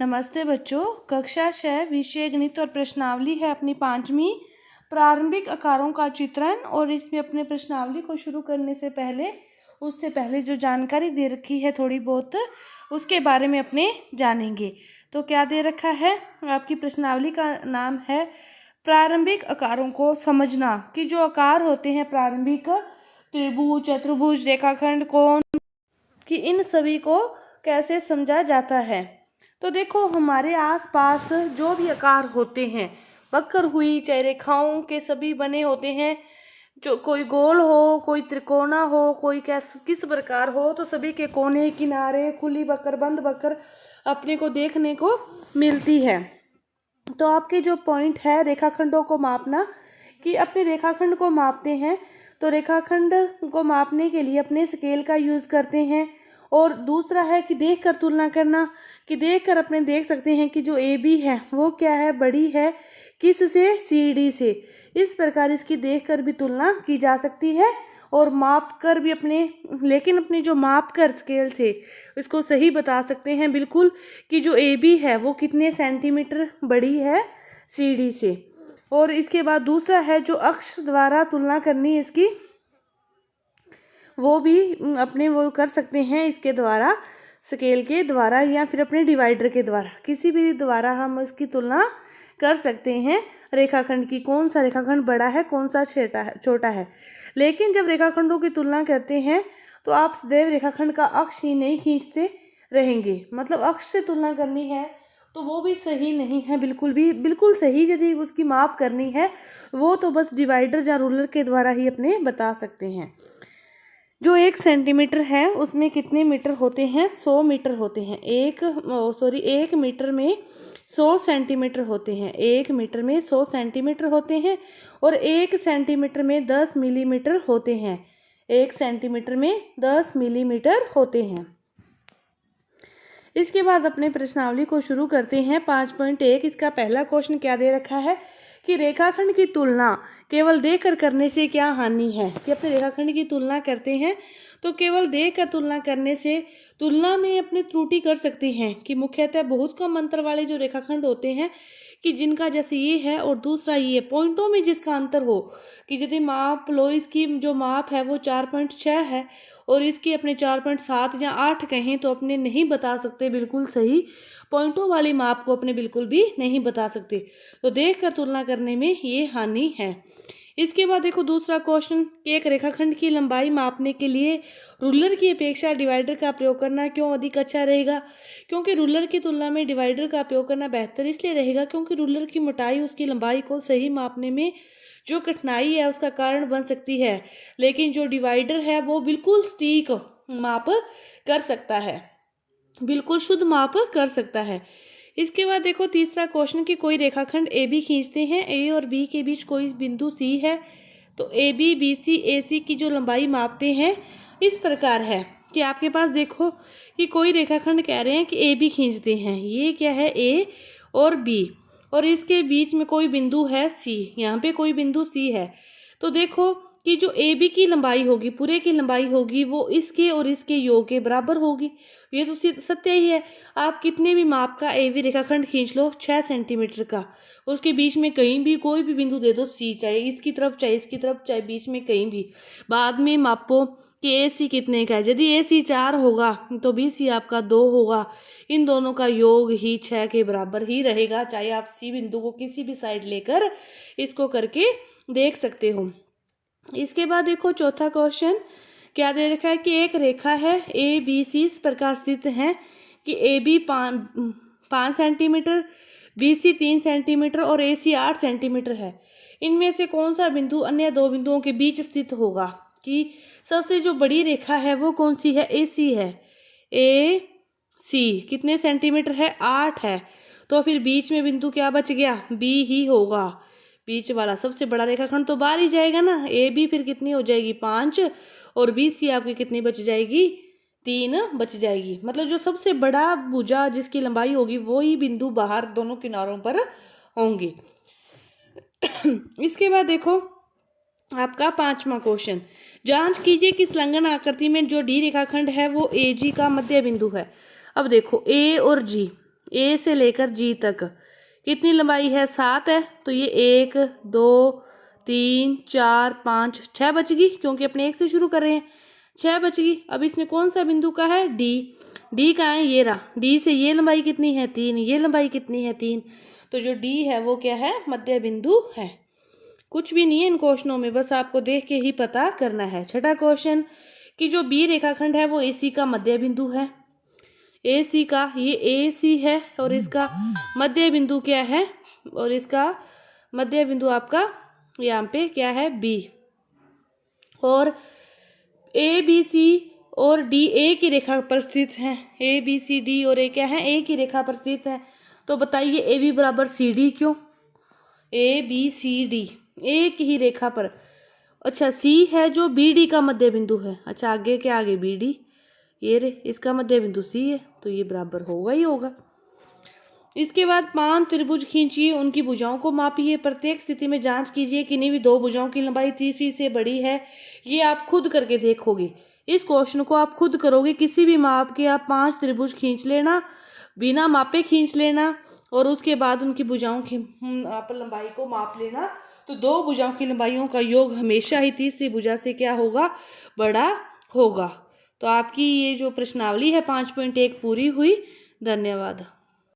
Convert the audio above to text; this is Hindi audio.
नमस्ते बच्चों। कक्षा 6 विषय गणित और प्रश्नावली है अपनी 5वीं। प्रारंभिक आकारों का चित्रण। और इसमें अपने प्रश्नावली को शुरू करने से पहले उससे पहले जो जानकारी दे रखी है थोड़ी बहुत उसके बारे में अपने जानेंगे। तो क्या दे रखा है, आपकी प्रश्नावली का नाम है प्रारंभिक आकारों को समझना। कि जो आकार होते हैं प्रारंभिक, त्रिभुज, चतुर्भुज, रेखाखंड, कोण, कि इन सभी को कैसे समझा जाता है। तो देखो, हमारे आसपास जो भी आकार होते हैं, वक्र हुई चाहे रेखाओं के सभी बने होते हैं, जो कोई गोल हो, कोई त्रिकोणा हो, कोई किस प्रकार हो, तो सभी के कोने, किनारे, खुली वक्र, बंद वक्र अपने को देखने को मिलती है। तो आपके जो पॉइंट है रेखाखंडों को मापना, कि अपने रेखाखंड को मापते हैं तो रेखाखंड को मापने के लिए अपने स्केल का यूज करते हैं। और दूसरा है कि देखकर तुलना करना, कि देखकर अपने देख सकते हैं कि जो ए बी है वो क्या है, बड़ी है किस से, सी डी से। इस प्रकार इसकी देखकर भी तुलना की जा सकती है और माप कर भी अपने, लेकिन अपने जो माप कर स्केल से इसको सही बता सकते हैं बिल्कुल, कि जो ए बी है वो कितने सेंटीमीटर बड़ी है सी डी से। और इसके बाद दूसरा है जो अक्ष द्वारा तुलना करनी है इसकी, वो भी अपने वो कर सकते हैं इसके द्वारा, स्केल के द्वारा या फिर अपने डिवाइडर के द्वारा, किसी भी द्वारा हम इसकी तुलना कर सकते हैं रेखाखंड की, कौन सा रेखाखंड बड़ा है कौन सा छोटा है। लेकिन जब रेखाखंडों की तुलना करते हैं तो आप सदैव रेखाखंड का अक्ष ही नहीं खींचते रहेंगे, मतलब अक्ष से तुलना करनी है तो वो भी सही नहीं है बिल्कुल भी। बिल्कुल सही यदि उसकी माप करनी है वो तो बस डिवाइडर या रूलर के द्वारा ही अपने बता सकते हैं। जो 1 सेंटीमीटर है उसमें कितने मीटर होते हैं, 100 मीटर होते हैं। 1 मीटर में 100 सेंटीमीटर होते हैं। 1 मीटर में 100 सेंटीमीटर होते हैं और 1 सेंटीमीटर में 10 मिलीमीटर होते हैं। 1 सेंटीमीटर में 10 मिलीमीटर होते हैं। इसके बाद अपने प्रश्नावली को शुरू करते हैं। 5.1 इसका पहला क्वेश्चन क्या दे रखा है कि रेखाखंड की तुलना केवल देखकर करने से क्या हानि है। कि अपने रेखाखंड की तुलना करते हैं तो केवल देखकर तुलना करने से तुलना में अपनी त्रुटि कर सकते हैं। कि मुख्यतः बहुत कम अंतर वाले जो रेखाखंड होते हैं, कि जिनका जैसे ये है और दूसरा ये, पॉइंटों में जिसका अंतर हो, कि यदि माप लो इसकी जो माप है वो 4.6 है और इसकी अपने 4.7 या 8 कहें तो अपने नहीं बता सकते बिल्कुल सही। पॉइंटों वाली माप को अपने बिल्कुल भी नहीं बता सकते, तो देखकर तुलना करने में ये हानि है। इसके बाद देखो दूसरा क्वेश्चन, एक रेखाखंड की लंबाई मापने के लिए रूलर की अपेक्षा डिवाइडर का प्रयोग करना क्यों अधिक अच्छा रहेगा। क्योंकि रूलर की तुलना में डिवाइडर का प्रयोग करना बेहतर इसलिए रहेगा क्योंकि रूलर की मोटाई उसकी लंबाई को सही मापने में जो कठिनाई है उसका कारण बन सकती है, लेकिन जो डिवाइडर है वो बिल्कुल सटीक माप कर सकता है, बिल्कुल शुद्ध माप कर सकता है। इसके बाद देखो तीसरा क्वेश्चन, कि कोई रेखाखंड ए बी खींचते हैं, ए और बी के बीच कोई बिंदु सी है, तो ए बी बी सी ए सी की जो लंबाई मापते हैं इस प्रकार है। कि आपके पास देखो कि कोई रेखाखंड कह रहे हैं कि ए बी खींचते हैं, ये क्या है ए और बी, और इसके बीच में कोई बिंदु है सी, यहाँ पे कोई बिंदु सी है। तो देखो कि जो ए बी की लंबाई होगी, पूरे की लंबाई होगी, वो इसके और इसके योग के बराबर होगी। ये तो सत्य ही है। आप कितने भी माप का ए बी रेखाखंड खींच लो 6 सेंटीमीटर का, उसके बीच में कहीं भी कोई भी बिंदु दे दो सी, चाहे इसकी तरफ चाहे इसकी तरफ चाहे बीच में कहीं भी, बाद में मापो कि ए सी कितने का है। यदि ए सी 4 होगा तो बी सी आपका 2 होगा, इन दोनों का योग ही 6 के बराबर ही रहेगा। चाहे आप सी बिंदु को किसी भी साइड लेकर इसको करके देख सकते हो। इसके बाद देखो चौथा क्वेश्चन क्या दे रखा है, कि एक रेखा है ए बी सी इस प्रकार स्थित है कि A B 5 centimetre, B C 3 centimetre और ए सी 8 सेंटीमीटर है। इनमें से कौन सा बिंदु अन्य दो बिंदुओं के बीच स्थित होगा। कि सबसे जो बड़ी रेखा है वो कौन सी है, ए सी है। ए सी कितने सेंटीमीटर है, 8 है, तो फिर बीच में बिंदु क्या बच गया, बी ही होगा। बीच वाला सबसे बड़ा रेखाखंड तो बाहर ही जाएगा ना। ए बी फिर कितनी हो जाएगी, 5, और बी सी आपकी कितनी बच जाएगी, 3 बच जाएगी। मतलब जो सबसे बड़ा भुजा जिसकी लंबाई होगी वो ही बिंदु बाहर दोनों किनारों पर होंगे। इसके बाद देखो आपका 5वां क्वेश्चन, जांच कीजिए कि संलग्न आकृति में जो डी रेखाखंड है वो ए जी का मध्य बिंदु है। अब देखो ए और जी, ए से लेकर जी तक कितनी लंबाई है? 7 है। तो ये 1 2 3 4 5 6 बचेगी, क्योंकि अपने 1 से शुरू कर रहे हैं। 6 बचेगी। अब इसमें कौन सा बिंदु का है? डी। डी कहाँ है? ये रहा। डी से ये लंबाई कितनी है? 3। ये लंबाई कितनी है? 3। तो जो डी है वो क्या है? मध्य बिंदु है। कुछ भी नहीं है इन क्वेश्चनों में, बस आपको देख के ही पता करना है। छठा क्वेश्चन कि जो बी रेखाखंड है वो AC का मध्य बिंदु है। AC का ये AC है और इसका मध्य बिंदु क्या है? और इसका मध्य बिंदु आपका यहाँ पे क्या है? B। और ABC और D एक ही रेखा पर स्थित है। ABCD और A क्या है? एक ही रेखा पर स्थित है। तो बताइए AB बराबर CD क्यों? ABCD एक ही रेखा पर। अच्छा C है जो BD का मध्य बिंदु है। अच्छा आगे क्या? आगे BD, ये रे इसका मध्य बिंदु C है, तो ये बराबर होगा ही होगा। इसके बाद 5 त्रिभुज खींचिए, उनकी भुजाओं को मापिए। प्रत्येक स्थिति में जांच कीजिए किन्हीं भी 2 भुजाओं की लंबाई तीसरी से बड़ी है। ये आप खुद करके देखोगे। इस क्वेश्चन को आप खुद करोगे। किसी भी माप के आप 5 त्रिभुज खींच लेना, बिना मापे खींच लेना, और उसके बाद उनकी भुजाओं की आप लंबाई को माप लेना। तो 2 भुजाओं की लंबाइयों का योग हमेशा ही तीसरी भुजा से क्या होगा? बड़ा होगा। तो आपकी ये जो प्रश्नावली है 5.1 पूरी हुई। धन्यवाद।